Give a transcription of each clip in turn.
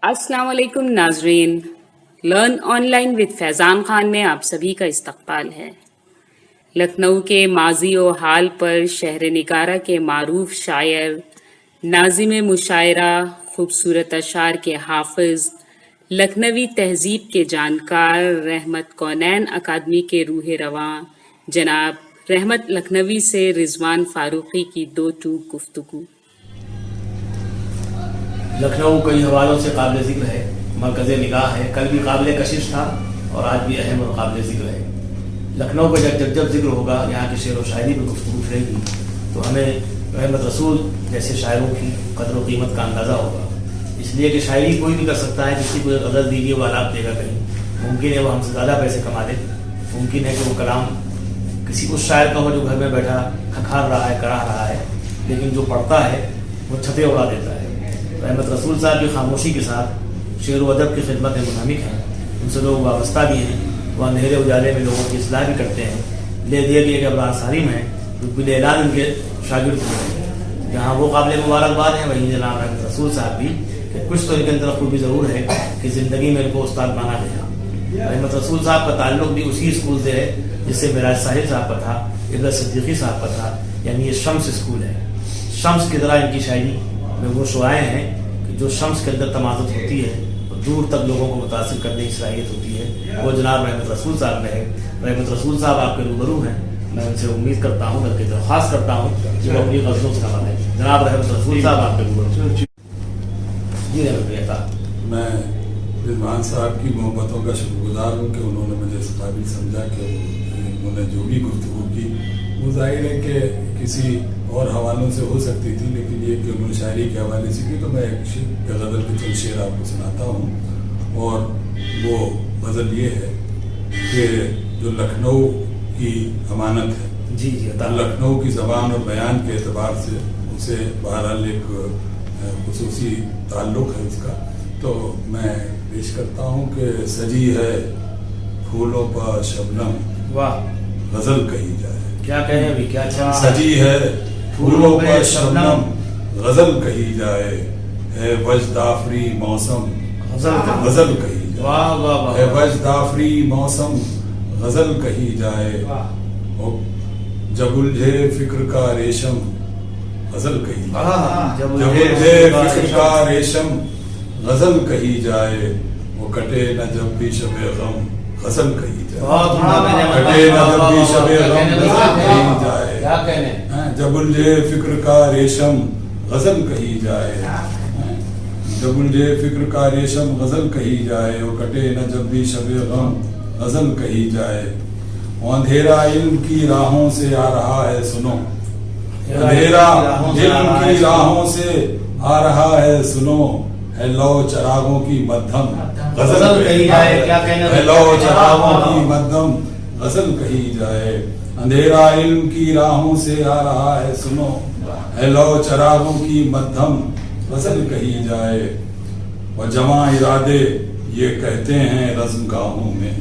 السلام علیکم ناظرین، لرن آن لائن وتھ فیضان خان میں آپ سبھی کا استقبال ہے۔ لکھنؤ کے ماضی و حال پر شہر نگارہ کے معروف شاعر، ناظم مشاعرہ، خوبصورت اشعار کے حافظ، لکھنوی تہذیب کے جانکار، رحمت کونین اکادمی کے روح رواں جناب رحمت لکھنوی سے رضوان فاروقی کی دو ٹوک گفتگو۔ لکھنؤ کئی حوالوں سے قابل ذکر ہے، مرکز نگاہ ہے، کل بھی قابل کشش تھا اور آج بھی اہم اور قابل ذکر ہے۔ لکھنؤ کا جب ذکر ہوگا، یہاں کی شعر و شاعری میں گفتگو کرے گی تو ہمیں رحمت رسول جیسے شاعروں کی قدر و قیمت کا اندازہ ہوگا، اس لیے کہ شاعری کوئی بھی کر سکتا ہے۔ کسی کو ایک غزل دیجیے وہ آلات دے گا، کہیں ممکن ہے وہ ہم سے زیادہ پیسے کما لے، ممکن ہے کہ وہ کلام کسی اس شاعر کا ہو جو گھر میں بیٹھا کھکھار رہا ہے، کرا رہا ہے، لیکن جو پڑھتا ہے وہ چھتے اڑا دیتا ہے۔ رحمت رسول صاحب کی خاموشی کے ساتھ شعر و ادب کی خدمت میں منہمک ہیں، ان سے لوگ وابستہ بھی ہیں، وہ اندھیرے اجالے میں لوگوں کی اصلاح بھی کرتے ہیں۔ لے دیے گئے کہ ابرار سالم ہیں جو بل اعلان ان کے شاگرد ہوئے ہیں، جہاں وہ قابل مبارکباد ہیں وہیں جناب رحمت رسول صاحب بھی کہ کچھ تو ان کے اندر خوبی ضرور ہے کہ زندگی میں ان کو استاد مانا گیا۔ رحمت رسول صاحب کا تعلق بھی اسی اسکول سے ہے جس سے معراج صاحب صاحب کا تھا، عبرت صدیقی صاحب کا تھا، یعنی یہ شمس اسکول ہے۔ شمس کی طرح ان کی شاعری میں وہ شعائیں ہیں کہ جو شمس کے اندر تمازت ہوتی ہے اور دور تک لوگوں کو متاثر کرنے کی صلاحیت ہوتی ہے، وہ جناب رحمت رسول صاحب میں ہے۔ رحمت رسول صاحب آپ کے روبرو ہیں، میں ان سے امید کرتا ہوں بلکہ درخواست کرتا ہوں کہ وہ اپنی غزلوں سے نوازیں۔ جناب رحمت رسول صاحب آپ کے روبرو۔ جی رحمت اللہ، میں رضوان صاحب کی محبتوں کا شکر گزار ہوں کہ انہوں نے مجھے اس قابل سمجھا کہ انہوں نے جو بھی گفتگو کی وہ ظاہر ہے کہ کسی اور حوالوں سے ہو سکتی تھی، لیکن یہ کہ انہوں نے شاعری کے حوالے سے کی تو میں ایک غزل کے چند شعر آپ کو سناتا ہوں، اور وہ غزل یہ ہے کہ جو لکھنؤ کی امانت ہے، جی لکھنؤ کی زبان اور بیان کے اعتبار سے اسے بہرحال ایک خصوصی تعلق ہے اس کا، تو میں پیش کرتا ہوں کہ سجی ہے پھولوں پر شبنم، واہ غزل کہی جائے۔ کیا کہیں ابھی، کیا اچھا سجی ہے پھولوں پر شبنم، غزل کہی جائے، ہے وجد آفری موسم، غزل کہی جائے، واہ واہ واہ، ہے وجد آفری موسم، غزل کہی جائے، اور جب الجھے فکر کا ریشم، غزل کہی جائے، جب الجھے فکر کا ریشم، غزل کہی جائے، وہ کٹے نہ جب بھی شب غم، غزل کہی جائے، کٹے نہ جب بھی شب غم، غزل کہی جائے، جب الجھے فکر کا ریشم، غزل کہی جائے، جب الجھے فکر کا ریشم، غزل کہی جائے، وہ کٹے نہ جب بھی شب غم، غزل کہی جائے، وہ اندھیرا علم کی راہوں سے آ رہا ہے سنو، اندھیرا علم کی راہوں سے آ رہا ہے سنو، ہے لو چراغوں کی مدھم، غزل کہی جائے، ہے لو چراغوں کی مدھم، غزل کہی جائے، اندھیرا علم کی راہوں سے آ رہا ہے سنو، ہے لو چراغوں کی مدھم، غزل کہی جائے، وہ جمع ارادے یہ کہتے ہیں رزم گاہوں میں،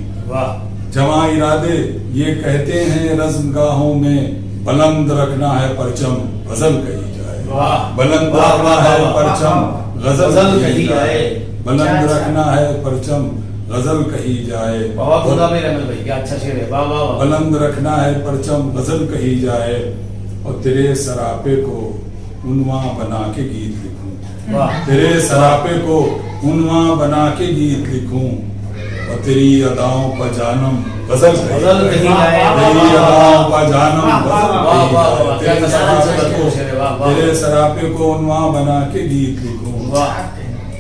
جمع ارادے یہ کہتے ہیں رزم گاہوں میں، بلند رکھنا ہے پرچم، غزل کہی جائے، بلند رکھنا ہے پرچم، غزل کہی جائے، بلند رکھنا ہے پرچم، غزل کہی جائے، بلند رکھنا ہے پرچم، غزل کہی جائے، اور تیرے سراپے کو عنواں بنا کے گیت لکھوں، تیرے سراپے کو عنواں بنا کے گیت لکھوں، اور تیری اداؤں پر جانم، غزل کہی جائے، تیری اداؤں پر جانم، تیرے سراپے کو عنواں بنا کے گیت لکھوں،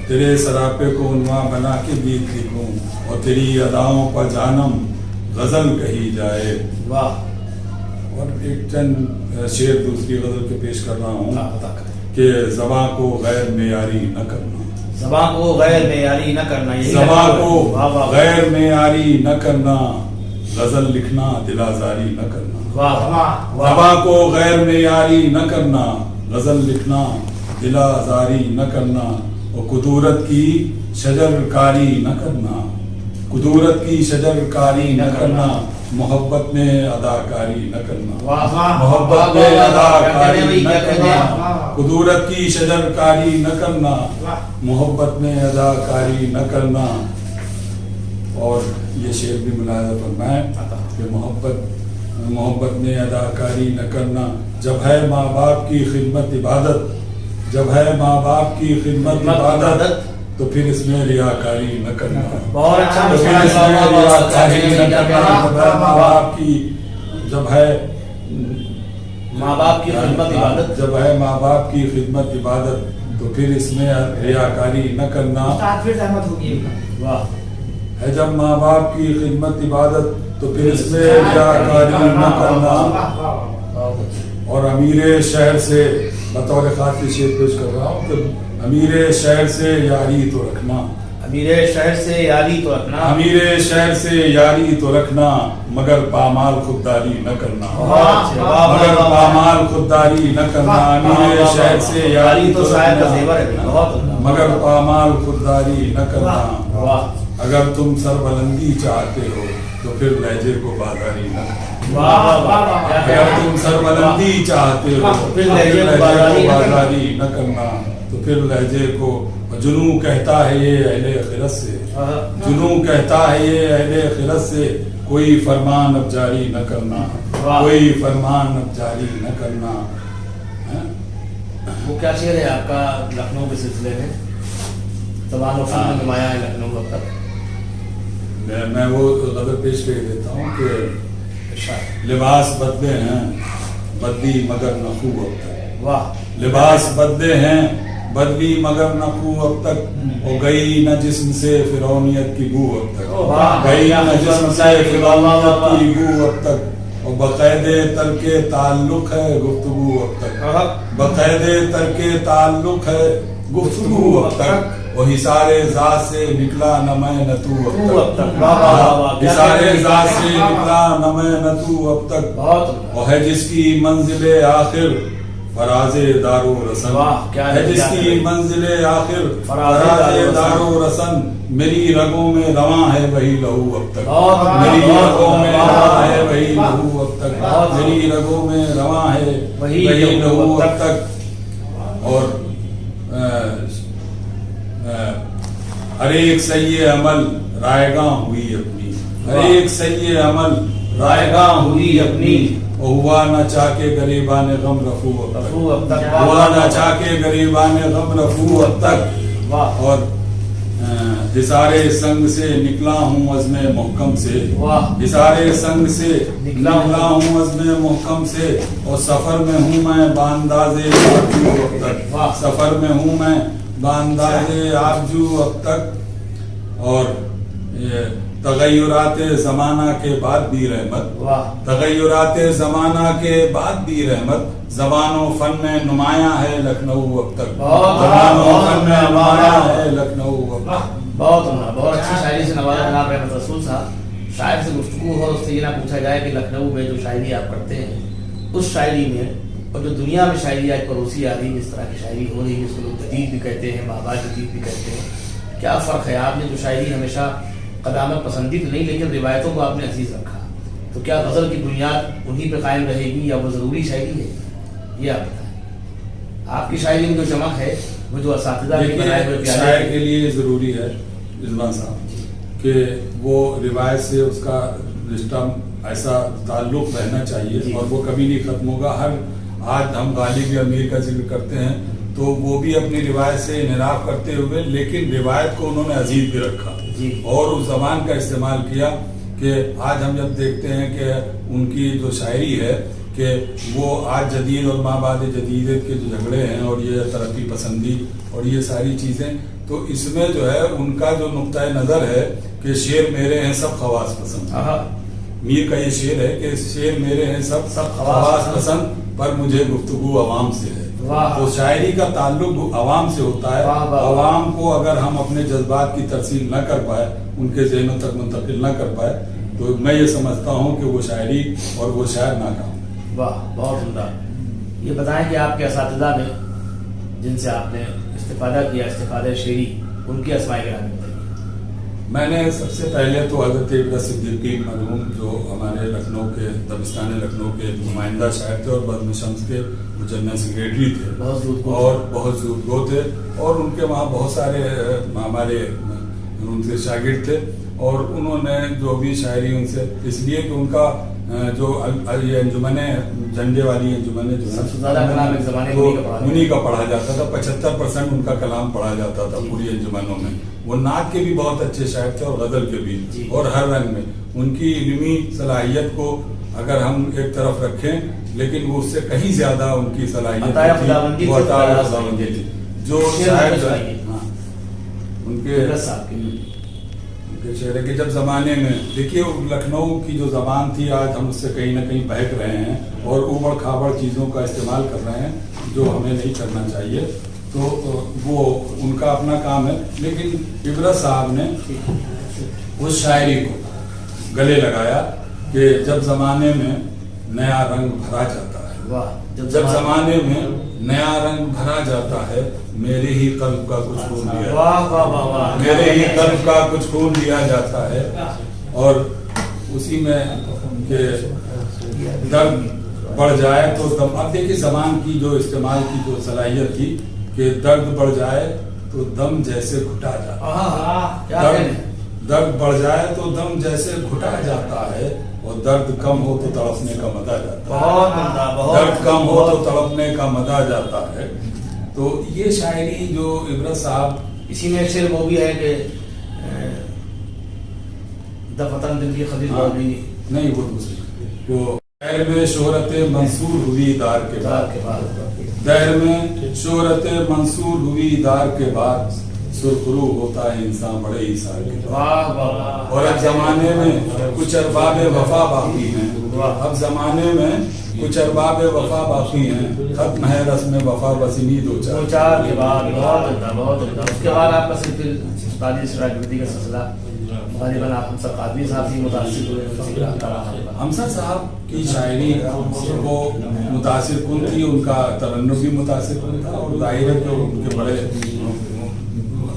تیرے سراپے کو عنواں بنا کے گیت لکھوں، اور تیری اداؤں پر جانم، غزل کہی جائے۔ اور ایک چند شعر دوسری غزل کے پیش کر رہا ہوں کہ زباں کو غیر معیاری نہ کرنا، زباں کو غیر معیاری نہ کرنا، زباں کو غیر معیاری نہ کرنا، غزل لکھنا دل آزاری نہ کرنا، زباں کو غیر معیاری نہ کرنا، غزل لکھنا دل آزاری نہ کرنا، اور قدورت کی شجر کاری نہ کرنا، قدورت کی شجر کاری نہ کرنا، محبت میں اداکاری نہ کرنا، واہ واہ، محبت میں اداکاری نہ کرنا، قدورت کی شجرکاری نہ کرنا، محبت میں اداکاری نہ کرنا۔ اور یہ شعر بھی ملاحظہ فرمائیں کہ محبت میں اداکاری نہ کرنا، جب ہے ماں باپ کی خدمت عبادت، جب ہے ماں باپ کی خدمت عبادت تو پھر اس میں ریاکاری نہ کرنا، بہت اچھا، تو پھر اس میں ریاکاری نہ کرنا، جب ہے ماں باپ کی، جب ہے ماں باپ کی خدمت عبادت، جب ہے ماں باپ کی خدمت عبادت تو پھر اس میں ریاکاری نہ کرنا، واہ، ہے جب ماں باپ کی خدمت عبادت تو پھر اس میں ریاکاری نہ کرنا۔ اور امیر شہر سے بطور خاص شعر پیش کر رہا ہوں کہ امیر شہر سے یاری تو رکھنا، امیر شہر سے یاری تو رکھنا، امیر شہر سے یاری تو رکھنا، مگر پامال خودداری نہ کرنا، مگر پامال خودداری نہ کرنا، امیر شہر سے یاری تو رکھنا، مگر پامال خودداری نہ کرنا۔ اگر تم سربلندی چاہتے ہو تو پھر لہجے کو بازاری نہ کرنا، اگر تم سربلندی چاہتے ہو تو پھر لہجے کو بازاری نہ کرنا، تو پھر لہجے کو، جنوں کہتا ہے یہ اہل خرد سے، جنوں کہتا ہے یہ اہل خرد سے، کوئی فرمان اب جاری نہ کرنا، کوئی فرمان اب جاری نہ کرنا۔ وہ کیا شعر ہے آپ کا لکھنؤ کے سلسلے میں؟ زبان و فن میں نمایاں ہے لکھنؤ اب تک۔ میں وہ غزل پیش کر دیتا ہوں کہ لباس بدلے ہیں بدلی مگر نہ خو اب تک، واہ، لباس بدلے ہیں بدلی مگر نہ خو اب تک، وہ گئی نہ جسم سے فرعونیت کی بو اب تک، گئی نہ جسم سے فرعونیت کی بو اب تک، اور بقید ترک تعلق ہے گفتگو اب تک، بقید ترک تعلق ہے گفتگو اب تک، وہ حصار ذات سے نکلا نہ میں نہ تو اب تک، حصار ذات سے نکلا نہ میں نہ تو اب تک، وہ ہے جس کی منزل آخر فراز دار و رسن، ہے جس کی منزل آخر فراز دار و رسن، میری رگوں میں رواں ہے وہی لہو اب تک، میری رگوں میں رواں ہے وہی لہو اب تک، میری رگوں میں رواں ہے وہی لہو اب تک۔ اور ہر ایک سیئے عمل رائے گاں ہوئی اپنی، ہر ایک سیئے عمل رائے گاں ہوئی اپنی، ہوا نہ چاہ کے غریبان غم رفو اب تک، ہوا نہ چاہ کے غریبان غم رفو اب تک۔ اور حصار سنگ سے نکلا ہوں عزم محکم سے، حصار سنگ سے نکلا ہوں عزم محکم سے، اور سفر میں ہوں میں بانداز آرزو اب تک، سفر میں ہوں میں بانداز آرزو اب تک۔ اور تغیرات زمانہ کے بعد بھی رحمت، تغیرات زمانہ کے بعد بھی رحمت، زبان و فن میں نمایاں ہے لکھنؤ اب تک، زبان و فن میں نمایاں ہے لکھنؤ اب تک۔ بہت اچھی شاعری سے نوازا جناب رحمت رسول صاحب۔ شاعر سے گفتگو ہو اس سے یہ نہ پوچھا جائے کہ لکھنؤ میں جو شاعری آپ کرتے ہیں اس شاعری میں اور جو دنیا میں شاعری آج پروسی آ رہی ہے، اس طرح کی شاعری ہو رہی ہے جس کو لوگ جدید بھی کہتے ہیں، بابا جدید بھی کہتے ہیں، کیا فرق ہے؟ آپ نے جو شاعری ہمیشہ قدامت پسندی تو نہیں لیکن روایتوں کو آپ نے عزیز رکھا، تو کیا غزل کی بنیاد انہی پہ قائم رہے گی یا وہ ضروری شاعری ہے؟ یہ آپ بتائیں۔ آپ کی شاعری میں جو چمک ہے وہ جو اساتذہ کے بنائے ہوئے شاعر کے لیے ضروری ہے رضوان صاحب کہ وہ روایت سے اس کا رشتہ ایسا تعلق رہنا چاہیے اور وہ کبھی نہیں ختم ہوگا۔ ہر آج ہم غالب یا امیر کا ذکر کرتے ہیں تو وہ بھی اپنی روایت سے انحراف کرتے ہوئے لیکن روایت کو انہوں نے عزیز بھی رکھا اور اس زبان کا استعمال کیا کہ آج ہم جب دیکھتے ہیں کہ ان کی جو شاعری ہے کہ وہ آج جدید اور ماں بعد جدیدیت کے جو جھگڑے ہیں اور یہ ترقی پسندی اور یہ ساری چیزیں، تو اس میں جو ہے ان کا جو نقطۂ نظر ہے کہ شعر میرے ہیں سب خواص پسند، میر کا یہ شعر ہے کہ شعر میرے ہیں سب خواص پسند پر مجھے گفتگو عوام سے ہے۔ تو شاعری کا تعلق عوام سے ہوتا ہے، عوام کو اگر ہم اپنے جذبات کی ترسیل نہ کر پائے، ان کے ذہنوں تک منتقل نہ کر پائے تو میں یہ سمجھتا ہوں کہ وہ شاعری اور وہ شاعر ناکام۔ واہ، بہت عمدہ۔ یہ بتائیں کہ آپ کے اساتذہ میں جن سے آپ نے استفادہ کیا، استفادہ شعری، ان کی اسماء گرامی بتائیے۔ میں نے سب سے پہلے تو حضرت عبرت صدیقی مرحوم جو ہمارے لکھنؤ کے دبستان لکھنؤ کے نمائندہ شاعر تھے اور بزم شمس کے جنرل سیکریٹری تھے اور بہت زودگو تھے، اور ان کے وہاں بہت سارے ہمارے ان سے شاگرد تھے، اور انہوں نے جو بھی شاعری ان سے، اس لیے کہ ان کا جو یہ انجمنیں جھنڈے والی انجمنیں جو انہی کا پڑھا جاتا تھا، 75% ان کا کلام پڑھا جاتا تھا پوری انجمنوں میں۔ وہ نعت کے بھی بہت اچھے شاعر تھے اور غزل کے بھی، اور ہر رنگ میں ان کی علمی صلاحیت کو اگر ہم ایک طرف رکھیں، لیکن وہ اس سے کہیں زیادہ ان کی صلاحیت تھی وہ عطا خداوندی تھی جو شاعر ان کے شعر کے جب زمانے میں دیکھیے لکھنؤ کی جو زبان تھی آج ہم اس سے کہیں نہ کہیں بہک رہے ہیں اور اوبڑ کھابڑ چیزوں کا استعمال کر رہے ہیں جو ہمیں نہیں کرنا چاہیے، تو وہ ان کا اپنا کام ہے، لیکن عبرت صاحب نے اس شاعری کو گلے لگایا کہ جب زمانے میں نیا رنگ بھرا جاتا ہے، جب زمانے میں نیا رنگ بھرا جاتا ہے، میرے ہی قلب کا کچھ خون دیا، میرے ہی قلب کا کچھ خون دیا جاتا ہے، اور اسی میں کہ درد بڑھ جائے تو دم، اب دیکھیے زبان کی جو استعمال کی جو صلاحیت تھی کہ درد بڑھ جائے تو دم جیسے گھٹا جاتا ہے، درد بڑھ جائے تو دم جیسے گھٹا جاتا ہے، اور درد کم ہو تو تڑپنے کا مزہ جاتا ہے، درد کم ہو تو تڑپنے کا مزہ جاتا ہے۔ تو یہ شاعری جو عبرت صاحب، اسی میں ایک شعر وہ بھی ہے کہ دفتن دل کی خدیر بابی نہیں، وہ دوسری، وہ دہر میں شہرت منصور ہوئی دار کے بعد، دہر میں شہرت منصور ہوئی دار کے بعد، سرخرو ہوتا ہے انسان بڑے ہی سال کے بعد، اور اب زمانے میں کچھ ارباب وفا باقی ہیں، اب زمانے میں کچھ ارباب وفا باقی ہیں، ختم ہے رسم وفا بسنی دو چار کے بعد، بہت اس کے بعد آپ کا صرف استادی شراکتی کا سلسلہ غالباً آپ ہمسر قادری صاحب سے متاثر ہوئے۔ ہمسر صاحب کی شاعری وہ متاثر کن تھی، ان کا ترنم بھی متاثر کن تھا، اور ظاہر ہے کہ ان کے بڑے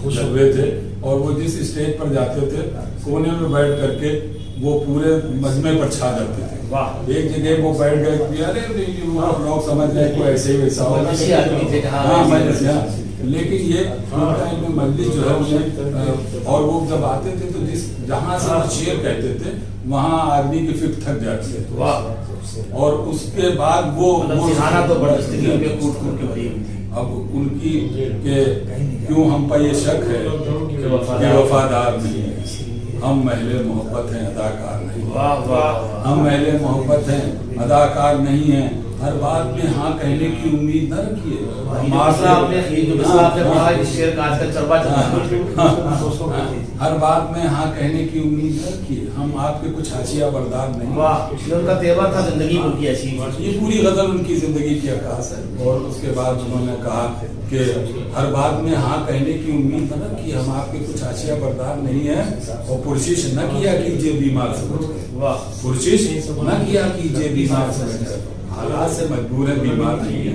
جذبے تھے، اور وہ جس اسٹیج پر جاتے تھے کونے میں بیٹھ کر کے وہ پورے مجمع پر چھا جاتے تھے۔ ایک جگہ وہ بیٹھ گئے، ارے لوگ سمجھ گئے کوئی ایسے ہی ویسا ہوگا، لیکن یہ مجلس جو ہے انہیں، اور وہ جب آتے تھے تو جہاں سے وہ شعر کہتے تھے وہاں آدمی کی فکر تھک جاتی ہے، اور اس کے بعد وہ تو بڑستگی میں کوٹ کوٹ کے بھری ہوئی تھی۔ اب ان کی کہ کیوں ہم پر یہ شک ہے کہ وفادار نہیں ہے، ہم اہل محبت ہیں اداکار نہیں، ہم اہل محبت ہیں اداکار نہیں ہیں، ہر بات میں ہاں کہنے کی امید نہ رکھیے، ہر بات میں ہاں کہنے کی امید نہ رکھیے، ہم آپ کے کچھ حاشیہ بردار نہیں۔ ان کا تیور تھا زندگی ان کی ایسی، یہ پوری غزل ان کی زندگی کی عکاس ہے، اور اس کے بعد انہوں نے کہا کہ ہر بات میں ہاں کہنے کی امید نہ رکھیے، ہم آپ کے کچھ حاشیہ بردار نہیں ہیں، اور پرشش نہ کیا کیجیے بیمار سمجھ کر، پرشش نہ کیا کیجیے بیمار سمجھ کر، حالات سے مجبور ہے بیمار نہیں ہے۔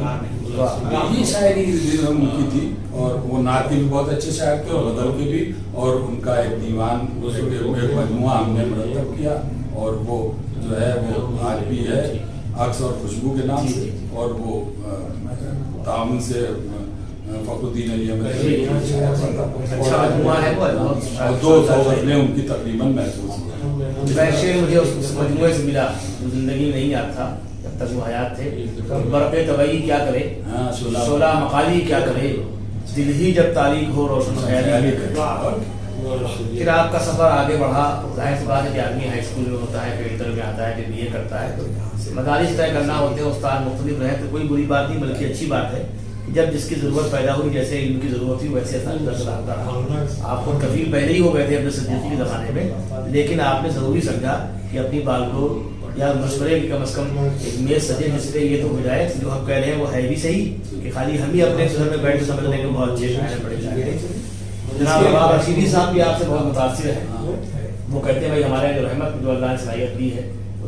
یہ شاعری ان کی تھی، اور وہ نعت کے بھی بہت اچھے شاعر تھے اور غزل کے بھی، اور ان کا ایک دیوان ایک مجموعہ ہم نے مرتب کیا، اور وہ جو ہے وہ آج بھی ہے عکس اور خوشبو کے نام سے، اور وہ تعاون سے فخر الدین علی احمد اور 200 غزلیں ان کی تقریباً محفوظ ہیں۔ شعر مجھے اس مجموعے سے ملا جو زندگی میں نہیں یاد تھا جب تک وہ حیات تھے، برق طبعی کیا کرے، شعلہ مقالی کیا کرے، دل ہی جب تاریخ ہو روشن خیالی کرے۔ پھر آپ کا سفر آگے بڑھا، ظاہر سی بات ہے کہ آدمی ہائی اسکول میں ہوتا ہے، پھر انٹر میں آتا ہے، پھر بی اے کرتا ہے، تو مدارس طے کرنا ہوتے ہیں، استاد مختلف رہے تو کوئی بری بات نہیں بلکہ اچھی بات ہے۔ جب جس کی ضرورت پیدا ہوئی، جیسے علم کی ضرورت ہوئی ویسے آپ خود کفیل پہلے ہی ہو گئے تھے اپنے صدیقی کے زمانے میں، لیکن آپ نے ضروری سمجھا کہ اپنی بال کو یا مشورے کی کم از کم ایک میز سجے جس پہ یہ تو ہو جائے جو ہم کہہ رہے ہیں وہ ہے بھی صحیح، کہ خالی ہم ہی اپنے گھر میں بیٹھ کے سمجھنے کے بہت اچھے کہنے پڑے جائیں۔ جناب نواب رشیدی صاحب بھی آپ سے بہت متاثر ہیں، وہ کہتے ہیں بھائی ہمارے جو رحمت جو اللہ نے صلاحیت دی ہے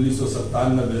1997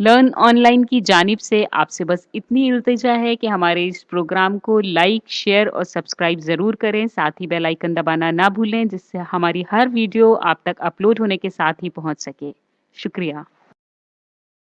لرن آن لائن کی جانب سے آپ سے بس اتنی التجا ہے کہ ہمارے اس پروگرام کو لائک، شیئر اور سبسکرائب ضرور کریں، ساتھ ہی بیل آئیکن دبانا نہ بھولیں، جس سے ہماری ہر ویڈیو آپ تک اپلوڈ ہونے کے ساتھ ہی پہنچ سکے۔ شکریہ۔